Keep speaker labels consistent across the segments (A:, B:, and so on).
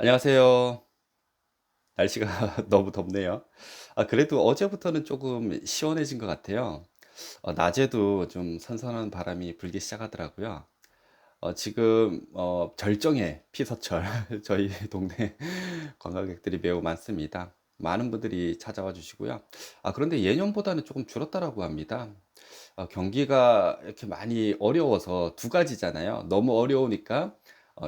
A: 안녕하세요. 날씨가 너무 덥네요. 그래도 어제부터는 조금 시원해진 것 같아요. 낮에도 좀 선선한 바람이 불기 시작하더라고요. 지금 절정의 피서철 저희 동네 관광객들이 매우 많습니다. 많은 분들이 찾아와 주시고요. 그런데 예년보다는 조금 줄었다라고 합니다. 경기가 이렇게 많이 어려워서 두 가지잖아요. 너무 어려우니까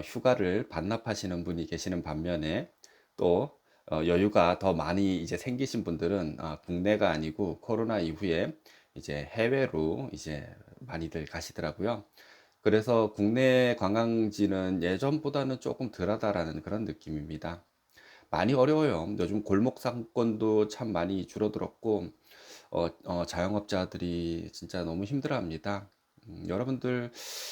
A: 휴가를 반납하시는 분이 계시는 반면에 또 여유가 더 많이 이제 생기신 분들은 국내가 아니고 코로나 이후에 이제 해외로 이제 많이들 가시더라고요. 그래서 국내 관광지는 예전보다는 조금 덜하다라는 그런 느낌입니다. 많이 어려워요. 요즘 골목 상권도 참 많이 줄어들었고 자영업자들이 진짜 너무 힘들어합니다. 여러분들,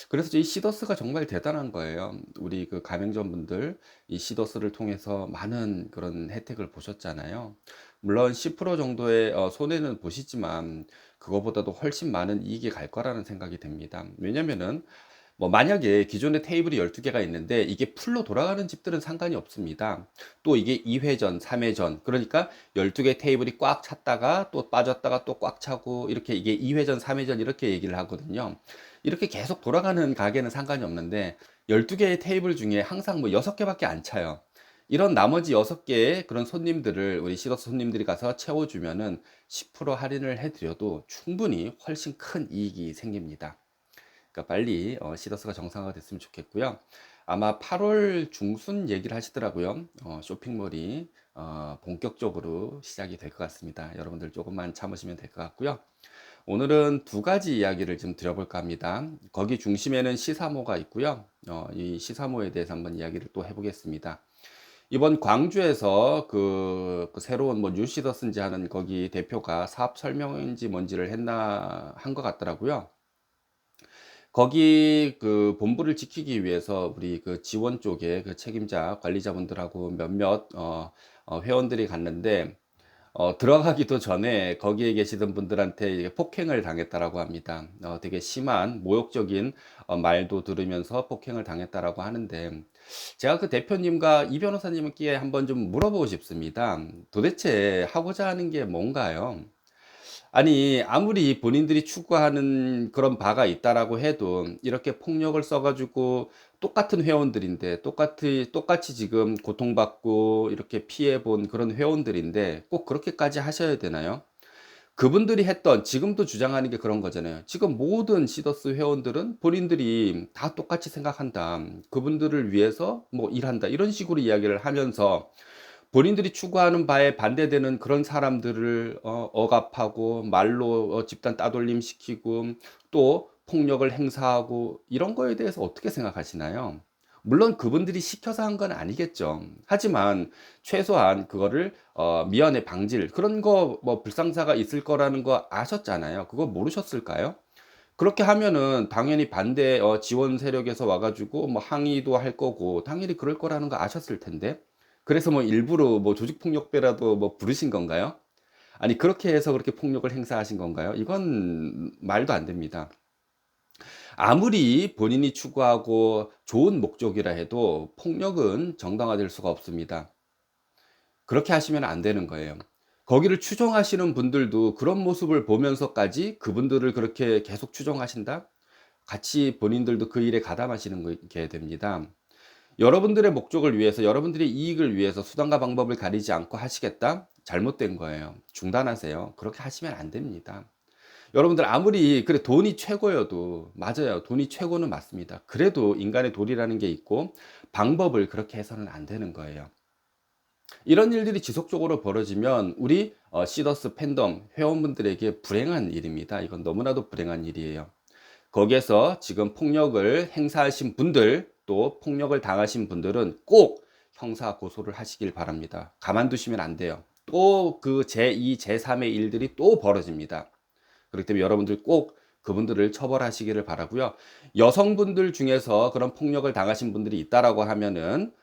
A: 그래서 이 시더스가 정말 대단한 거예요. 우리 그 가맹점분들 이 시더스를 통해서 많은 그런 혜택을 보셨잖아요. 물론 10% 정도의 손해는 보시지만 그거보다도 훨씬 많은 이익이 갈 거라는 생각이 듭니다. 왜냐면은 뭐 만약에 기존에 테이블이 12개가 있는데 이게 풀로 돌아가는 집들은 상관이 없습니다. 또 이게 2회전, 3회전, 그러니까 12개 테이블이 꽉 찼다가 또 빠졌다가 또 꽉 차고 이렇게 이게 2회전, 3회전 이렇게 얘기를 하거든요. 이렇게 계속 돌아가는 가게는 상관이 없는데 12개의 테이블 중에 항상 뭐 6개밖에 안 차요. 이런 나머지 6개의 그런 손님들을 우리 시더스 손님들이 가서 채워주면은 10% 할인을 해드려도 충분히 훨씬 큰 이익이 생깁니다. 그러니까 빨리 시더스가 정상화가 됐으면 좋겠고요. 아마 8월 중순 얘기를 하시더라고요. 쇼핑몰이 본격적으로 시작이 될 것 같습니다. 여러분들 조금만 참으시면 될 것 같고요. 오늘은 두 가지 이야기를 좀 드려볼까 합니다. 거기 중심에는 시사모가 있고요. 이 시사모에 대해서 한번 이야기를 또 해보겠습니다. 이번 광주에서 그 새로운 뭐 뉴시더스인지 하는 거기 대표가 사업 설명인지 뭔지를 했나 한 것 같더라고요. 거기 그 본부를 지키기 위해서 우리 그 지원 쪽에 그 책임자 관리자분들하고 몇몇 회원들이 갔는데 들어가기도 전에 거기에 계시던 분들한테 이게 폭행을 당했다라고 합니다. 되게 심한 모욕적인 말도 들으면서 폭행을 당했다라고 하는데 제가 그 대표님과 이 변호사님께 한번 좀 물어보고 싶습니다. 도대체 하고자 하는 게 뭔가요? 아니, 아무리 본인들이 추구하는 그런 바가 있다라고 해도 이렇게 폭력을 써가지고 똑같은 회원들인데 똑같이 지금 고통받고 이렇게 피해본 그런 회원들인데 꼭 그렇게까지 하셔야 되나요? 그분들이 했던 지금도 주장하는 게 그런 거잖아요. 지금 모든 시더스 회원들은 본인들이 다 똑같이 생각한다. 그분들을 위해서 뭐 일한다. 이런 식으로 이야기를 하면서 본인들이 추구하는 바에 반대되는 그런 사람들을 억압하고 말로 집단 따돌림 시키고 또 폭력을 행사하고 이런 거에 대해서 어떻게 생각하시나요? 물론 그분들이 시켜서 한 건 아니겠죠. 하지만 최소한 그거를 미연에 방지를 그런 거 뭐 불상사가 있을 거라는 거 아셨잖아요. 그거 모르셨을까요? 그렇게 하면은 당연히 반대 지원 세력에서 와가지고 뭐 항의도 할 거고 당연히 그럴 거라는 거 아셨을 텐데 그래서 뭐 일부러 뭐 조직폭력배라도 뭐 부르신 건가요? 아니 그렇게 해서 그렇게 폭력을 행사하신 건가요? 이건 말도 안 됩니다. 아무리 본인이 추구하고 좋은 목적이라 해도 폭력은 정당화될 수가 없습니다. 그렇게 하시면 안 되는 거예요. 거기를 추종하시는 분들도 그런 모습을 보면서까지 그분들을 그렇게 계속 추종하신다? 같이 본인들도 그 일에 가담하시는 게 됩니다. 여러분들의 목적을 위해서, 여러분들의 이익을 위해서 수단과 방법을 가리지 않고 하시겠다? 잘못된 거예요. 중단하세요. 그렇게 하시면 안 됩니다. 여러분들 아무리 그래 돈이 최고여도 맞아요. 돈이 최고는 맞습니다. 그래도 인간의 도리라는 게 있고 방법을 그렇게 해서는 안 되는 거예요. 이런 일들이 지속적으로 벌어지면 우리 시더스 팬덤 회원분들에게 불행한 일입니다. 이건 너무나도 불행한 일이에요. 거기에서 지금 폭력을 행사하신 분들 또 폭력을 당하신 분들은 꼭 형사 고소를 하시길 바랍니다. 가만두시면 안 돼요. 또 그 제2, 제3의 일들이 또 벌어집니다. 그렇기 때문에 여러분들 꼭 그분들을 처벌하시기를 바라고요. 여성분들 중에서 그런 폭력을 당하신 분들이 있다라고 하면은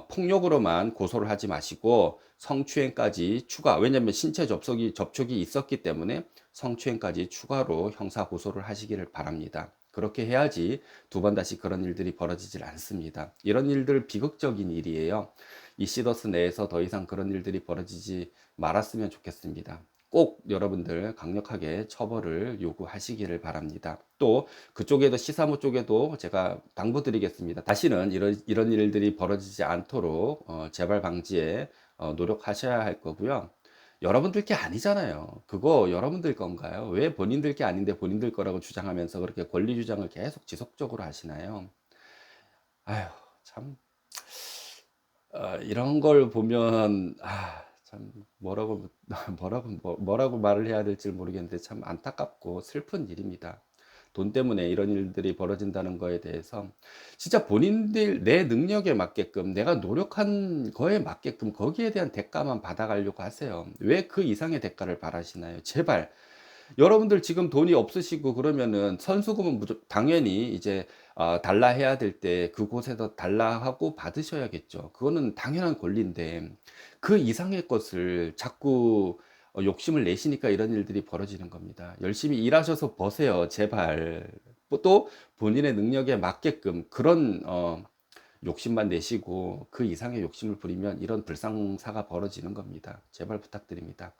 A: 폭력으로만 고소를 하지 마시고 성추행까지 추가. 왜냐하면 신체 접촉이 있었기 때문에 성추행까지 추가로 형사 고소를 하시기를 바랍니다. 그렇게 해야지 두 번 다시 그런 일들이 벌어지질 않습니다. 이런 일들 비극적인 일이에요. 이 시더스 내에서 더 이상 그런 일들이 벌어지지 말았으면 좋겠습니다. 꼭 여러분들 강력하게 처벌을 요구하시기를 바랍니다. 또 그쪽에도 시사모 쪽에도 제가 당부드리겠습니다. 다시는 이런 일들이 벌어지지 않도록 재발 방지에 노력하셔야 할 거고요. 여러분들 게 아니잖아요. 그거 여러분들 건가요? 왜 본인들 게 아닌데 본인들 거라고 주장하면서 그렇게 권리 주장을 계속 지속적으로 하시나요? 아휴, 참, 이런 걸 보면, 참, 뭐라고 말을 해야 될지 모르겠는데 참 안타깝고 슬픈 일입니다. 돈 때문에 이런 일들이 벌어진다는 거에 대해서 진짜 본인들 내 능력에 맞게끔 내가 노력한 거에 맞게끔 거기에 대한 대가만 받아가려고 하세요. 왜 그 이상의 대가를 바라시나요? 제발. 여러분들 지금 돈이 없으시고 그러면은 선수금은 당연히 이제 달라 해야 될 때 그곳에서 달라 하고 받으셔야겠죠. 그거는 당연한 권리인데 그 이상의 것을 자꾸 욕심을 내시니까 이런 일들이 벌어지는 겁니다. 열심히 일하셔서 버세요, 제발. 또 본인의 능력에 맞게끔 그런 욕심만 내시고 그 이상의 욕심을 부리면 이런 불상사가 벌어지는 겁니다. 제발 부탁드립니다.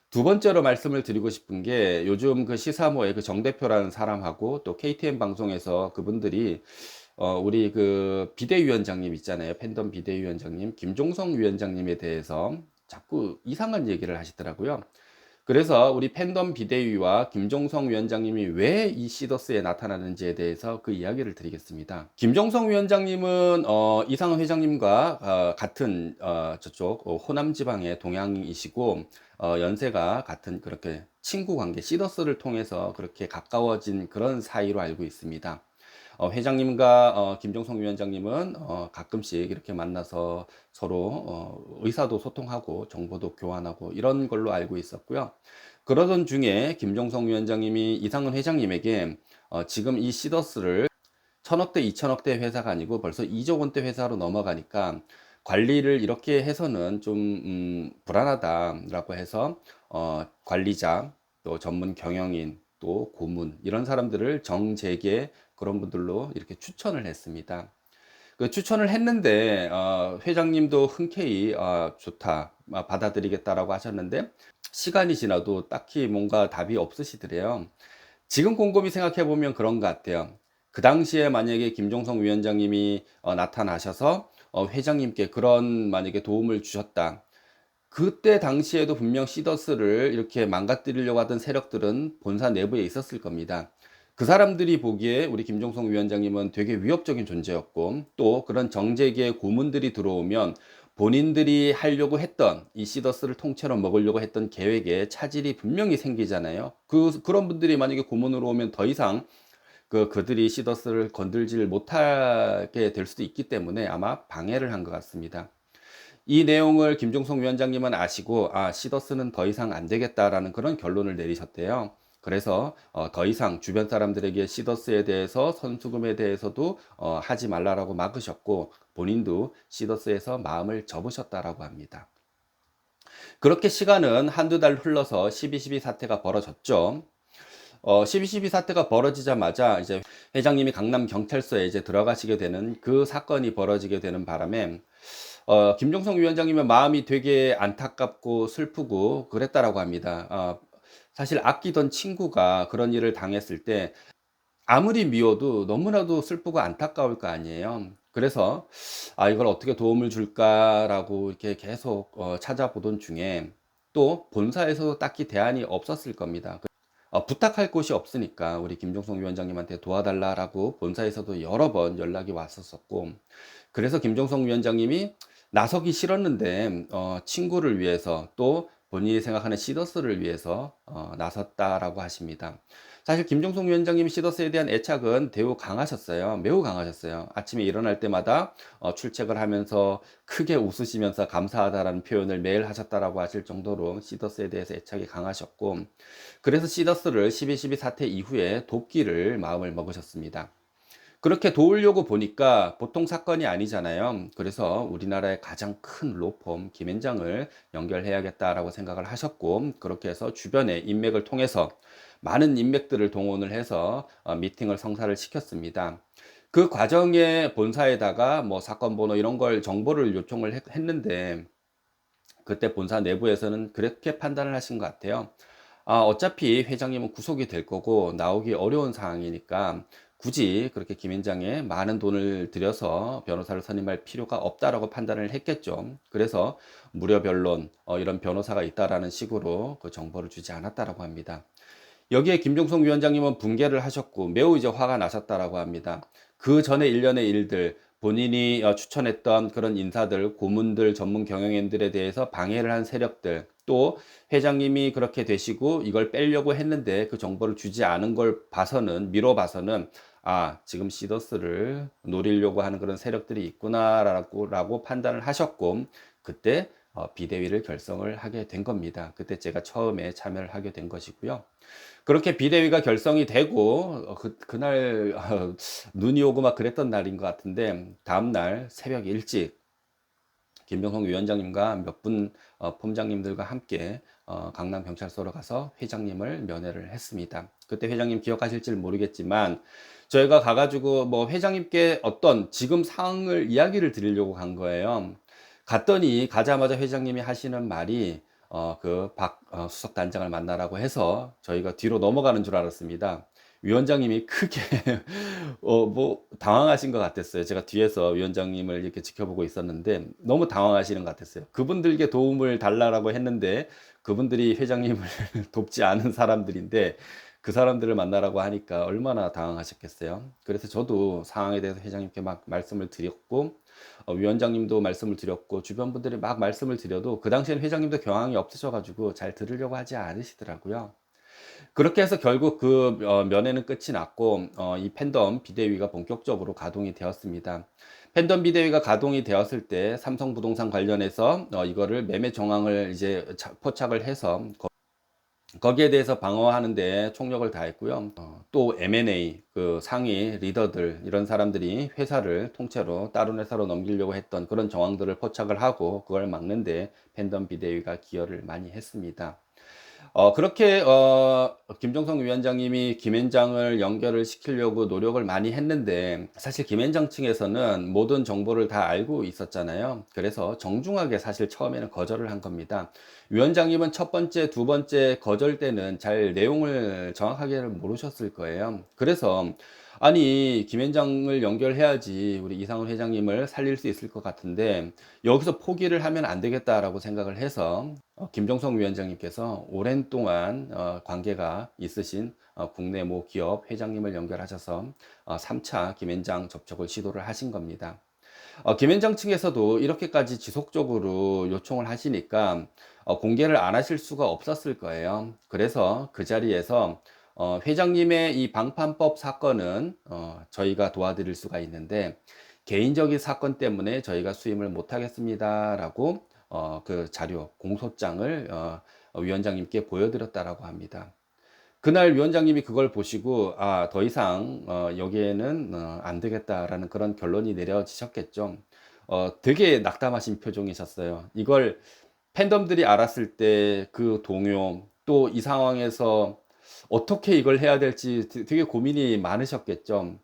A: 두 번째로 말씀을 드리고 싶은 게 요즘 그 시사모의 그 정 대표라는 사람하고 또 KTN 방송에서 그분들이 우리 그 비대위원장님 있잖아요. 팬덤 비대위원장님, 김종성 위원장님에 대해서 자꾸 이상한 얘기를 하시더라고요. 그래서 우리 팬덤 비대위와 김종성 위원장님이 왜 이 시더스에 나타나는지에 대해서 그 이야기를 드리겠습니다. 김종성 위원장님은 이상은 회장님과 같은 저쪽 호남 지방의 동양이시고 연세가 같은 그렇게 친구 관계 시더스를 통해서 그렇게 가까워진 그런 사이로 알고 있습니다. 회장님과 김종성 위원장님은 가끔씩 이렇게 만나서 서로 의사도 소통하고 정보도 교환하고 이런 걸로 알고 있었고요. 그러던 중에 김종성 위원장님이 이상은 회장님에게 지금 이 시더스를 천억대, 이천억대 회사가 아니고 벌써 2조 원대 회사로 넘어가니까 관리를 이렇게 해서는 좀 불안하다라고 해서 관리자, 또 전문 경영인, 또 고문 이런 사람들을 정재계 그런 분들로 이렇게 추천을 했습니다. 그 추천을 했는데 회장님도 흔쾌히 좋다, 받아들이겠다라고 하셨는데 시간이 지나도 딱히 뭔가 답이 없으시더래요. 지금 곰곰이 생각해 보면 그런 것 같아요. 그 당시에 만약에 김종성 위원장님이 나타나셔서 회장님께 그런 만약에 도움을 주셨다. 그때 당시에도 분명 시더스를 이렇게 망가뜨리려고 하던 세력들은 본사 내부에 있었을 겁니다. 그 사람들이 보기에 우리 김종성 위원장님은 되게 위협적인 존재였고 또 그런 정재계 고문들이 들어오면 본인들이 하려고 했던 이 시더스를 통째로 먹으려고 했던 계획에 차질이 분명히 생기잖아요. 그런 분들이 만약에 고문으로 오면 더 이상 그들이 시더스를 건들지를 못하게 될 수도 있기 때문에 아마 방해를 한 것 같습니다. 이 내용을 김종성 위원장님은 아시고 시더스는 더 이상 안 되겠다라는 그런 결론을 내리셨대요. 그래서 더 이상 주변 사람들에게 시더스에 대해서 선수금에 대해서도 하지 말라라고 막으셨고 본인도 시더스에서 마음을 접으셨다라고 합니다. 그렇게 시간은 한두 달 흘러서 12.12 사태가 벌어졌죠. 12.12 사태가 벌어지자마자 이제 회장님이 강남 경찰서에 이제 들어가시게 되는 그 사건이 벌어지게 되는 바람에 김종성 위원장님의 마음이 되게 안타깝고 슬프고 그랬다라고 합니다. 사실 아끼던 친구가 그런 일을 당했을 때 아무리 미워도 너무나도 슬프고 안타까울 거 아니에요. 그래서 이걸 어떻게 도움을 줄까라고 이렇게 계속 찾아보던 중에 또 본사에서도 딱히 대안이 없었을 겁니다. 부탁할 곳이 없으니까 우리 김종성 위원장님한테 도와달라라고 본사에서도 여러 번 연락이 왔었었고 그래서 김종성 위원장님이 나서기 싫었는데 친구를 위해서 또 본인이 생각하는 시더스를 위해서 나섰다라고 하십니다. 사실 김종성 위원장님 시더스에 대한 애착은 매우 강하셨어요. 매우 강하셨어요. 아침에 일어날 때마다 출첵을 하면서 크게 웃으시면서 감사하다라는 표현을 매일 하셨다라고 하실 정도로 시더스에 대해서 애착이 강하셨고 그래서 시더스를 12.12 사태 이후에 돕기를 마음을 먹으셨습니다. 그렇게 도우려고 보니까 보통 사건이 아니잖아요. 그래서 우리나라의 가장 큰 로펌 김앤장을 연결해야겠다라고 생각을 하셨고 그렇게 해서 주변의 인맥을 통해서 많은 인맥들을 동원을 해서 미팅을 성사를 시켰습니다. 그 과정에 본사에다가 뭐 사건 번호 이런 걸 정보를 요청을 했는데 그때 본사 내부에서는 그렇게 판단을 하신 것 같아요. 아, 어차피 회장님은 구속이 될 거고 나오기 어려운 상황이니까 굳이 그렇게 김앤장에 많은 돈을 들여서 변호사를 선임할 필요가 없다라고 판단을 했겠죠. 그래서 무료 변론, 이런 변호사가 있다라는 식으로 그 정보를 주지 않았다라고 합니다. 여기에 김종성 위원장님은 붕괴를 하셨고 매우 이제 화가 나셨다라고 합니다. 그 전에 일련의 일들, 본인이 추천했던 그런 인사들, 고문들, 전문 경영인들에 대해서 방해를 한 세력들, 또 회장님이 그렇게 되시고 이걸 빼려고 했는데 그 정보를 주지 않은 걸 봐서는, 미뤄 봐서는, 아, 지금 시더스를 노리려고 하는 그런 세력들이 있구나라고 판단을 하셨고, 그때 비대위를 결성을 하게 된 겁니다. 그때 제가 처음에 참여를 하게 된 것이고요. 그렇게 비대위가 결성이 되고 그날 눈이 오고 막 그랬던 날인 것 같은데 다음날 새벽 일찍 김병성 위원장님과 몇 분 폼장님들과 함께 강남경찰서로 가서 회장님을 면회를 했습니다. 그때 회장님 기억하실지 모르겠지만 저희가 가가지고 뭐 회장님께 어떤 지금 상황을 이야기를 드리려고 간 거예요. 갔더니 가자마자 회장님이 하시는 말이 그 박 수석단장을 만나라고 해서 저희가 뒤로 넘어가는 줄 알았습니다. 위원장님이 크게 뭐 당황하신 것 같았어요. 제가 뒤에서 위원장님을 이렇게 지켜보고 있었는데 너무 당황하시는 것 같았어요. 그분들께 도움을 달라고 했는데 그분들이 회장님을 돕지 않은 사람들인데 그 사람들을 만나라고 하니까 얼마나 당황하셨겠어요. 그래서 저도 상황에 대해서 회장님께 막 말씀을 드렸고 위원장님도 말씀을 드렸고 주변 분들이 막 말씀을 드려도 그 당시에는 회장님도 경황이 없으셔가지고 잘 들으려고 하지 않으시더라고요. 그렇게 해서 결국 그 면회는 끝이 났고 이 팬덤 비대위가 본격적으로 가동이 되었습니다. 팬덤 비대위가 가동이 되었을 때 삼성부동산 관련해서 이거를 매매 정황을 이제 포착을 해서 거기에 대해서 방어하는 데 총력을 다했고요. 또 M&A 그 상위 리더들 이런 사람들이 회사를 통째로 다른 회사로 넘기려고 했던 그런 정황들을 포착을 하고 그걸 막는데 팬덤 비대위가 기여를 많이 했습니다. 그렇게 김종성 위원장님이 김앤장을 연결을 시키려고 노력을 많이 했는데 사실 김앤장 측에서는 모든 정보를 다 알고 있었잖아요. 그래서 정중하게 사실 처음에는 거절을 한 겁니다. 위원장님은 첫 번째, 두 번째 거절 때는 잘 내용을 정확하게 모르셨을 거예요. 그래서 아니 김앤장을 연결해야지 우리 이상훈 회장님을 살릴 수 있을 것 같은데 여기서 포기를 하면 안 되겠다라고 생각을 해서 김종성 위원장님께서 오랜 동안 관계가 있으신 국내 모 기업 회장님을 연결하셔서 3차 김앤장 접촉을 시도를 하신 겁니다. 김앤장 측에서도 이렇게까지 지속적으로 요청을 하시니까 공개를 안 하실 수가 없었을 거예요. 그래서 그 자리에서 회장님의 이 방판법 사건은 저희가 도와드릴 수가 있는데 개인적인 사건 때문에 저희가 수임을 못 하겠습니다라고 그 자료 공소장을 위원장님께 보여드렸다라고 합니다. 그날 위원장님이 그걸 보시고 더 이상 여기에는 안 되겠다라는 그런 결론이 내려지셨겠죠. 되게 낙담하신 표정이셨어요. 이걸 팬덤들이 알았을 때 그 동요 또 이 상황에서 어떻게 이걸 해야 될지 되게 고민이 많으셨겠죠.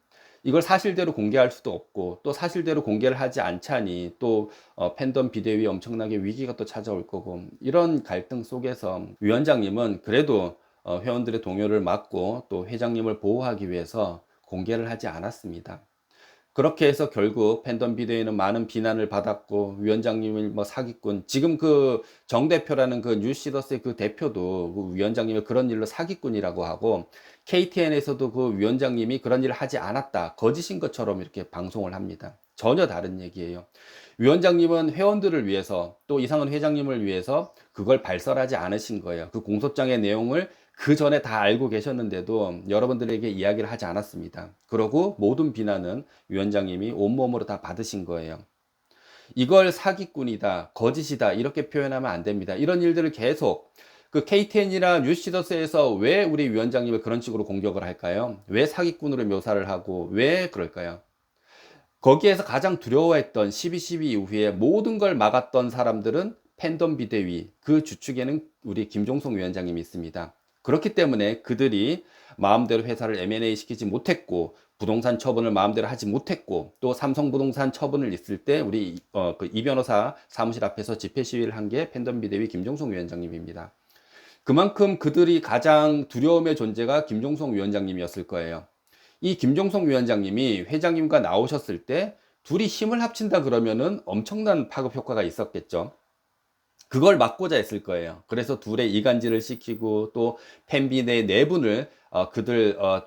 A: 이걸 사실대로 공개할 수도 없고 또 사실대로 공개를 하지 않자니 또 팬덤 비대위 엄청나게 위기가 또 찾아올 거고 이런 갈등 속에서 위원장님은 그래도 회원들의 동요를 막고 또 회장님을 보호하기 위해서 공개를 하지 않았습니다. 그렇게 해서 결국 팬덤 비대위는 많은 비난을 받았고 위원장님을 뭐 사기꾼 지금 그 정 대표라는 그 뉴시더스의 그 대표도 그 위원장님을 그런 일로 사기꾼이라고 하고 KTN에서도 그 위원장님이 그런 일을 하지 않았다 거짓인 것처럼 이렇게 방송을 합니다. 전혀 다른 얘기예요. 위원장님은 회원들을 위해서 또 이상은 회장님을 위해서 그걸 발설하지 않으신 거예요. 그 공소장의 내용을 그 전에 다 알고 계셨는데도 여러분들에게 이야기를 하지 않았습니다. 그러고 모든 비난은 위원장님이 온몸으로 다 받으신 거예요. 이걸 사기꾼이다, 거짓이다, 이렇게 표현하면 안 됩니다. 이런 일들을 계속 그 KTN이나 뉴시더스에서 왜 우리 위원장님을 그런 식으로 공격을 할까요? 왜 사기꾼으로 묘사를 하고 왜 그럴까요? 거기에서 가장 두려워했던 12.12 이후에 모든 걸 막았던 사람들은 팬덤 비대위 그 주축에는 우리 김종성 위원장님이 있습니다. 그렇기 때문에 그들이 마음대로 회사를 M&A 시키지 못했고, 부동산 처분을 마음대로 하지 못했고, 또 삼성부동산 처분을 있을 때 우리 이 변호사 사무실 앞에서 집회 시위를 한 게 팬덤 비대위 김종성 위원장님입니다. 그만큼 그들이 가장 두려움의 존재가 김종성 위원장님이었을 거예요. 이 김종성 위원장님이 회장님과 나오셨을 때 둘이 힘을 합친다 그러면은 엄청난 파급 효과가 있었겠죠. 그걸 막고자 했을 거예요. 그래서 둘의 이간질을 시키고 또 팬비 내 내분을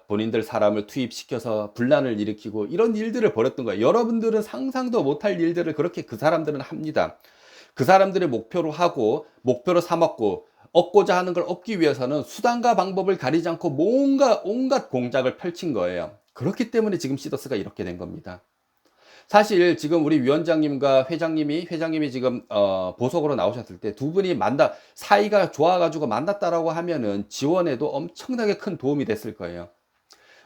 A: 본인들 사람을 투입시켜서 분란을 일으키고 이런 일들을 벌였던 거예요. 여러분들은 상상도 못할 일들을 그렇게 그 사람들은 합니다. 그 사람들의 목표로 하고 목표로 삼았고 얻고자 하는 걸 얻기 위해서는 수단과 방법을 가리지 않고 온갖 공작을 펼친 거예요. 그렇기 때문에 지금 시더스가 이렇게 된 겁니다. 사실 지금 우리 위원장님과 회장님이 지금 보석으로 나오셨을 때 두 분이 사이가 좋아가지고 만났다라고 하면은 지원에도 엄청나게 큰 도움이 됐을 거예요.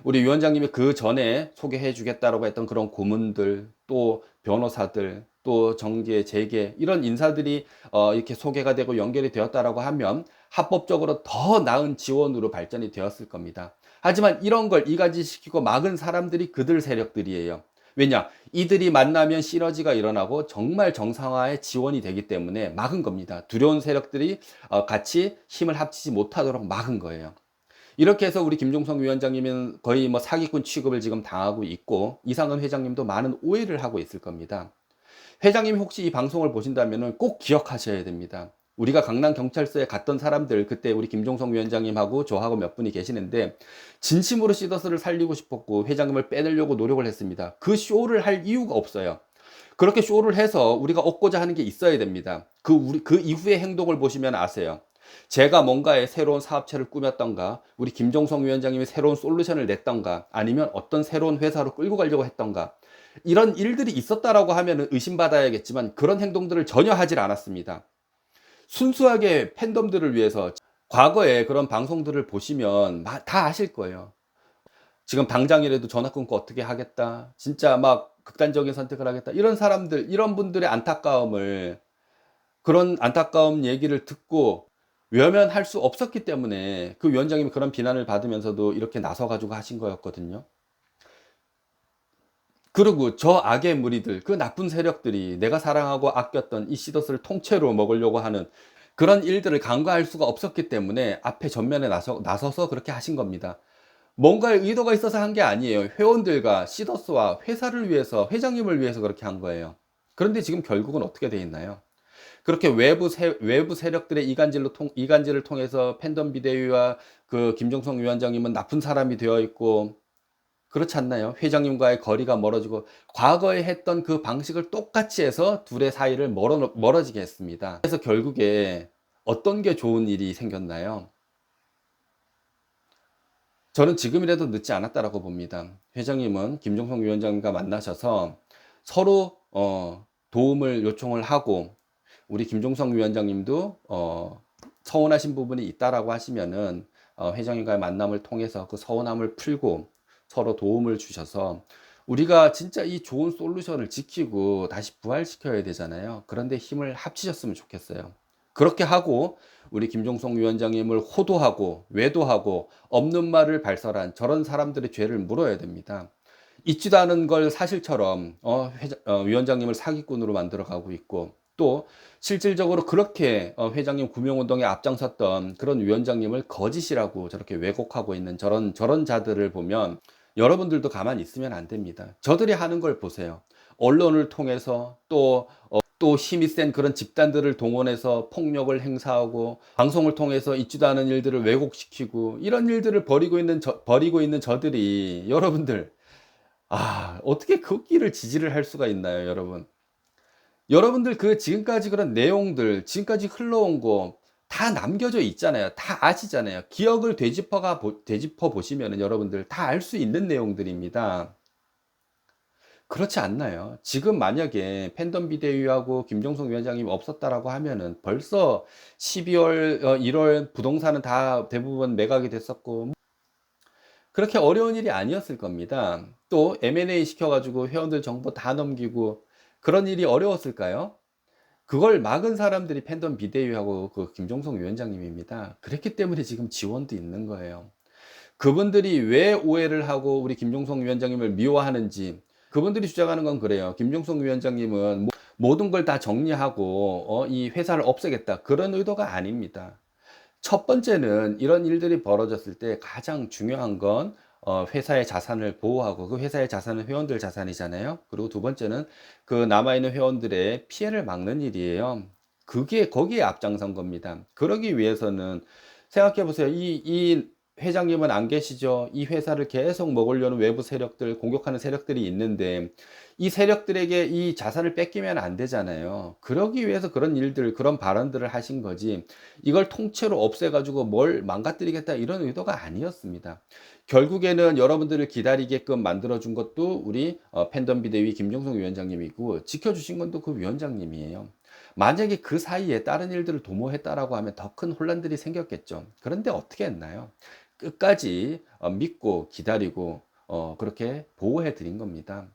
A: 우리 위원장님이 그 전에 소개해 주겠다라고 했던 그런 고문들, 또 변호사들, 또 정계, 재계 이런 인사들이 이렇게 소개가 되고 연결이 되었다라고 하면 합법적으로 더 나은 지원으로 발전이 되었을 겁니다. 하지만 이런 걸 이가지시키고 막은 사람들이 그들 세력들이에요. 왜냐? 이들이 만나면 시너지가 일어나고 정말 정상화의 지원이 되기 때문에 막은 겁니다. 두려운 세력들이 같이 힘을 합치지 못하도록 막은 거예요. 이렇게 해서 우리 김종성 위원장님은 거의 뭐 사기꾼 취급을 지금 당하고 있고, 이상은 회장님도 많은 오해를 하고 있을 겁니다. 회장님이 혹시 이 방송을 보신다면 꼭 기억하셔야 됩니다. 우리가 강남경찰서에 갔던 사람들, 그때 우리 김종성 위원장님하고 저하고 몇 분이 계시는데 진심으로 시더스를 살리고 싶었고 회장님을 빼내려고 노력을 했습니다. 그 쇼를 할 이유가 없어요. 그렇게 쇼를 해서 우리가 얻고자 하는 게 있어야 됩니다. 그 이후의 행동을 보시면 아세요. 제가 뭔가의 새로운 사업체를 꾸몄던가, 우리 김종성 위원장님이 새로운 솔루션을 냈던가, 아니면 어떤 새로운 회사로 끌고 가려고 했던가, 이런 일들이 있었다라고 하면 의심받아야겠지만 그런 행동들을 전혀 하질 않았습니다. 순수하게 팬덤들을 위해서 과거에 그런 방송들을 보시면 다 아실 거예요. 지금 당장이라도 전화 끊고 어떻게 하겠다. 진짜 막 극단적인 선택을 하겠다. 이런 사람들, 이런 분들의 그런 안타까움 얘기를 듣고 외면할 수 없었기 때문에 그 위원장님이 그런 비난을 받으면서도 이렇게 나서가지고 하신 거였거든요. 그리고 저 악의 무리들, 그 나쁜 세력들이 내가 사랑하고 아꼈던 이 시더스를 통째로 먹으려고 하는 그런 일들을 간과할 수가 없었기 때문에 앞에 전면에 나서서 그렇게 하신 겁니다. 뭔가의 의도가 있어서 한 게 아니에요. 회원들과 시더스와 회사를 위해서, 회장님을 위해서 그렇게 한 거예요. 그런데 지금 결국은 어떻게 돼 있나요? 그렇게 외부 세력들의 이간질을 통해서 팬덤 비대위와 그 김정성 위원장님은 나쁜 사람이 되어 있고, 그렇지 않나요? 회장님과의 거리가 멀어지고 과거에 했던 그 방식을 똑같이 해서 둘의 사이를 멀어지게 했습니다. 그래서 결국에 어떤 게 좋은 일이 생겼나요? 저는 지금이라도 늦지 않았다라고 봅니다. 회장님은 김종성 위원장과 만나셔서 서로 도움을 요청을 하고, 우리 김종성 위원장님도 서운하신 부분이 있다라고 하시면은 회장님과의 만남을 통해서 그 서운함을 풀고 서로 도움을 주셔서 우리가 진짜 이 좋은 솔루션을 지키고 다시 부활시켜야 되잖아요. 그런데 힘을 합치셨으면 좋겠어요. 그렇게 하고 우리 김종성 위원장님을 호도하고 외도하고 없는 말을 발설한 저런 사람들의 죄를 물어야 됩니다. 있지도 않은 걸 사실처럼 위원장님을 사기꾼으로 만들어 가고 있고, 또 실질적으로 그렇게 회장님 구명운동에 앞장섰던 그런 위원장님을 거짓이라고 저렇게 왜곡하고 있는 저런 자들을 보면 여러분들도 가만히 있으면 안 됩니다. 저들이 하는 걸 보세요. 언론을 통해서 또 힘이 센 그런 집단들을 동원해서 폭력을 행사하고 방송을 통해서 있지도 않은 일들을 왜곡시키고 이런 일들을 벌이고 있는 저들이, 여러분들, 어떻게 그 길을 지지를 할 수가 있나요, 여러분? 여러분들 그 지금까지 그런 내용들, 지금까지 흘러온 거 다 남겨져 있잖아요. 다 아시잖아요. 기억을 되짚어 보시면은 여러분들 다 알 수 있는 내용들입니다. 그렇지 않나요? 지금 만약에 팬덤 비대위하고 김종성 위원장님이 없었다라고 하면은 벌써 12월, 1월 부동산은 다 대부분 매각이 됐었고, 그렇게 어려운 일이 아니었을 겁니다. 또 M&A 시켜가지고 회원들 정보 다 넘기고 그런 일이 어려웠을까요? 그걸 막은 사람들이 팬덤 비대위하고 그 김종성 위원장님입니다. 그랬기 때문에 지금 지원도 있는 거예요. 그분들이 왜 오해를 하고 우리 김종성 위원장님을 미워하는지, 그분들이 주장하는 건 그래요. 김종성 위원장님은 모든 걸 다 정리하고 이 회사를 없애겠다, 그런 의도가 아닙니다. 첫 번째는 이런 일들이 벌어졌을 때 가장 중요한 건 회사의 자산을 보호하고, 그 회사의 자산은 회원들 자산이잖아요. 그리고 두 번째는 그 남아있는 회원들의 피해를 막는 일이에요. 그게 거기에 앞장선 겁니다. 그러기 위해서는 생각해 보세요. 이 회장님은 안 계시죠. 이 회사를 계속 먹으려는 외부 세력들, 공격하는 세력들이 있는데 이 세력들에게 이 자산을 뺏기면 안 되잖아요. 그러기 위해서 그런 일들, 그런 발언들을 하신 거지, 이걸 통째로 없애가지고 뭘 망가뜨리겠다, 이런 의도가 아니었습니다. 결국에는 여러분들을 기다리게끔 만들어준 것도 우리 팬덤 비대위 김종성 위원장님이고, 지켜주신 건 또 그 위원장님이에요. 만약에 그 사이에 다른 일들을 도모했다라고 하면 더 큰 혼란들이 생겼겠죠. 그런데 어떻게 했나요? 끝까지 믿고 기다리고 그렇게 보호해 드린 겁니다.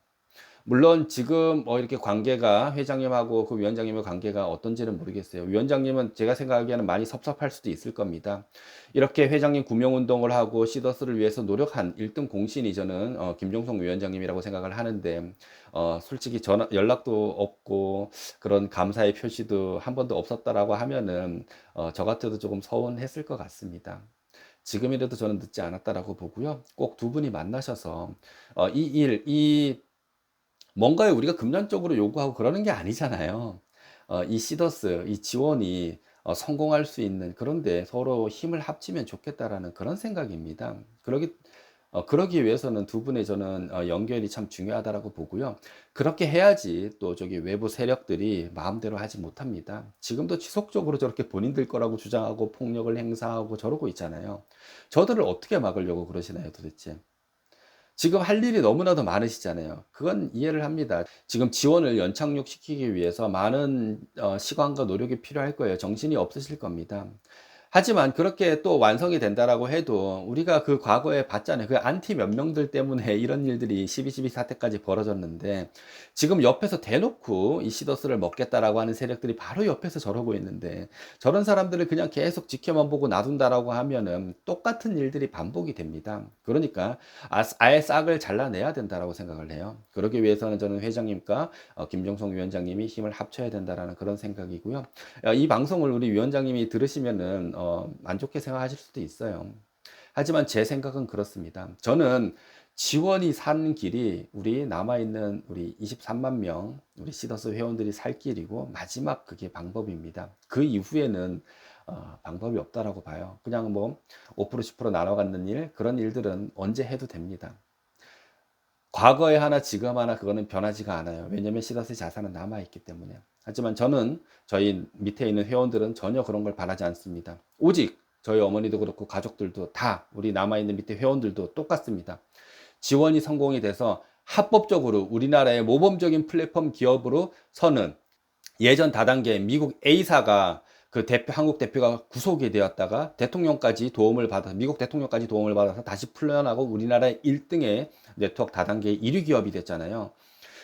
A: 물론 지금 이렇게 관계가, 회장님하고 그 위원장님의 관계가 어떤지는 모르겠어요. 위원장님은 제가 생각하기에는 많이 섭섭할 수도 있을 겁니다. 이렇게 회장님 구명운동을 하고 시더스를 위해서 노력한 1등 공신이 저는 김종성 위원장님이라고 생각을 하는데, 솔직히 전화 연락도 없고 그런 감사의 표시도 한 번도 없었다라고 하면은 저 같아도 조금 서운했을 것 같습니다. 지금이라도 저는 늦지 않았다라고 보고요. 꼭 두 분이 만나셔서 이 뭔가를 우리가 금전적으로 요구하고 그러는 게 아니잖아요. 이 시더스, 이 지원이 성공할 수 있는, 그런데 서로 힘을 합치면 좋겠다라는 그런 생각입니다. 그러기 위해서는 두 분의 저는 연결이 참 중요하다라고 보고요. 그렇게 해야지 또 저기 외부 세력들이 마음대로 하지 못합니다. 지금도 지속적으로 저렇게 본인들 거라고 주장하고 폭력을 행사하고 저러고 있잖아요. 저들을 어떻게 막으려고 그러시나요, 도대체? 지금 할 일이 너무나도 많으시잖아요. 그건 이해를 합니다. 지금 지원을 연착륙시키기 위해서 많은 시간과 노력이 필요할 거예요. 정신이 없으실 겁니다. 하지만 그렇게 또 완성이 된다라고 해도 우리가 그 과거에 봤잖아요. 그 안티 몇 명들 때문에 이런 일들이 12.12 사태까지 벌어졌는데, 지금 옆에서 대놓고 이 시더스를 먹겠다라고 하는 세력들이 바로 옆에서 저러고 있는데, 저런 사람들을 그냥 계속 지켜만 보고 놔둔다라고 하면은 똑같은 일들이 반복이 됩니다. 그러니까 아예 싹을 잘라내야 된다라고 생각을 해요. 그러기 위해서는 저는 회장님과 김종성 위원장님이 힘을 합쳐야 된다라는 그런 생각이고요. 이 방송을 우리 위원장님이 들으시면은 안 좋게 생각하실 수도 있어요. 하지만 제 생각은 그렇습니다. 저는 지원이 사는 길이 우리 남아있는 우리 23만 명 우리 시더스 회원들이 살 길이고, 마지막 그게 방법입니다. 그 이후에는 방법이 없다라고 봐요. 그냥 뭐 5% 10% 나눠 갖는 일, 그런 일들은 언제 해도 됩니다. 과거에 하나 지금 하나 그거는 변하지가 않아요. 왜냐면 시다스의 자산은 남아있기 때문에. 하지만 저는, 저희 밑에 있는 회원들은 전혀 그런 걸 바라지 않습니다. 오직 저희 어머니도 그렇고 가족들도 다, 우리 남아있는 밑에 회원들도 똑같습니다. 지원이 성공이 돼서 합법적으로 우리나라의 모범적인 플랫폼 기업으로 서는, 예전 다단계 미국 A사가 그 한국 대표가 구속이 되었다가 대통령까지 도움을 받아, 미국 대통령까지 도움을 받아서 다시 풀려나고 우리나라의 1등의 네트워크 다단계 1위 기업이 됐잖아요.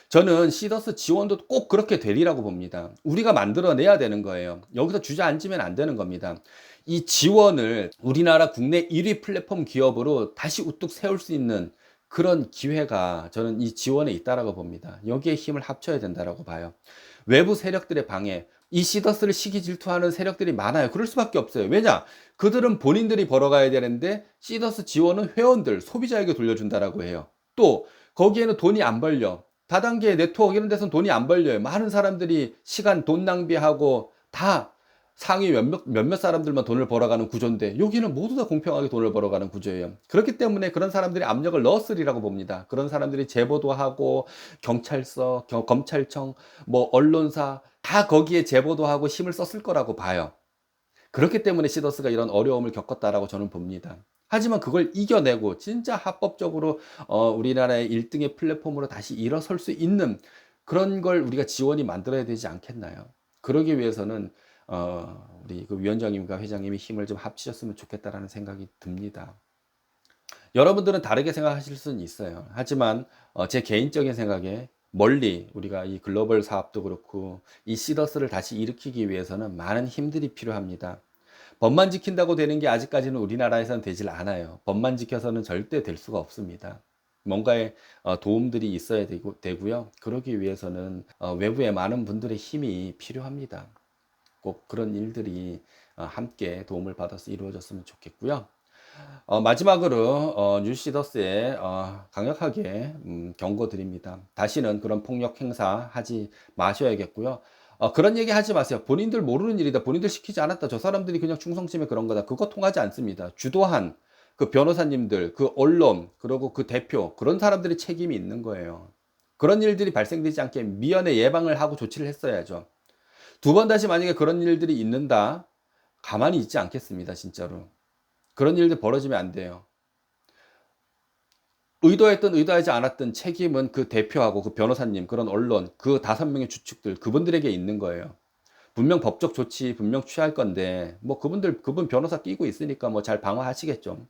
A: 저는 시더스 지원도 꼭 그렇게 되리라고 봅니다. 우리가 만들어내야 되는 거예요. 여기서 주저앉으면 안 되는 겁니다. 이 지원을 우리나라 국내 1위 플랫폼 기업으로 다시 우뚝 세울 수 있는 그런 기회가 저는 이 지원에 있다라고 봅니다. 여기에 힘을 합쳐야 된다라고 봐요. 외부 세력들의 방해, 이 시더스를 시기 질투하는 세력들이 많아요. 그럴 수밖에 없어요. 왜냐? 그들은 본인들이 벌어가야 되는데 시더스 지원은 회원들, 소비자에게 돌려준다라고 해요. 또 거기에는 돈이 안 벌려. 다단계 네트워크 이런 데서는 돈이 안 벌려요. 많은 사람들이 시간, 돈 낭비하고 다 상위 몇몇 사람들만 돈을 벌어가는 구조인데, 여기는 모두 다 공평하게 돈을 벌어가는 구조예요. 그렇기 때문에 그런 사람들이 압력을 넣었으리라고 봅니다. 그런 사람들이 제보도 하고 경찰서, 검찰청, 뭐 언론사 다 거기에 제보도 하고 힘을 썼을 거라고 봐요. 그렇기 때문에 시더스가 이런 어려움을 겪었다라고 저는 봅니다. 하지만 그걸 이겨내고 진짜 합법적으로 우리나라의 1등의 플랫폼으로 다시 일어설 수 있는 그런 걸 우리가 지원이 만들어야 되지 않겠나요? 그러기 위해서는 우리 그 위원장님과 회장님이 힘을 좀 합치셨으면 좋겠다라는 생각이 듭니다. 여러분들은 다르게 생각하실 수는 있어요. 하지만 제 개인적인 생각에 멀리 우리가 이 글로벌 사업도 그렇고 이 시더스를 다시 일으키기 위해서는 많은 힘들이 필요합니다. 법만 지킨다고 되는 게 아직까지는 우리나라에서는 되질 않아요. 법만 지켜서는 절대 될 수가 없습니다. 뭔가의 도움들이 있어야 되고요. 그러기 위해서는 외부의 많은 분들의 힘이 필요합니다. 꼭 그런 일들이 함께 도움을 받아서 이루어졌으면 좋겠고요. 마지막으로 뉴시더스에 강력하게 경고드립니다. 다시는 그런 폭력 행사 하지 마셔야겠고요. 그런 얘기 하지 마세요. 본인들 모르는 일이다. 본인들 시키지 않았다. 저 사람들이 그냥 충성심에 그런 거다. 그거 통하지 않습니다. 주도한 그 변호사님들, 그 언론, 그리고 그 대표, 그런 사람들이 책임이 있는 거예요. 그런 일들이 발생되지 않게 미연에 예방을 하고 조치를 했어야죠. 두 번 다시 만약에 그런 일들이 있는다, 가만히 있지 않겠습니다, 진짜로. 그런 일들 벌어지면 안 돼요. 의도했든 의도하지 않았든 책임은 그 대표하고 그 변호사님, 그런 언론, 그 5명의 주축들, 그분들에게 있는 거예요. 분명 법적 조치 분명 취할 건데, 뭐 그분 변호사 끼고 있으니까 뭐 잘 방어하시겠죠.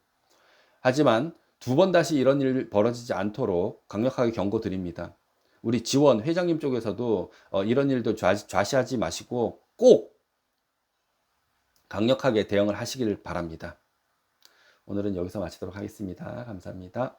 A: 하지만 두 번 다시 이런 일 벌어지지 않도록 강력하게 경고드립니다. 우리 지원 회장님 쪽에서도 이런 일도 좌시하지 마시고 꼭 강력하게 대응을 하시길 바랍니다. 오늘은 여기서 마치도록 하겠습니다. 감사합니다.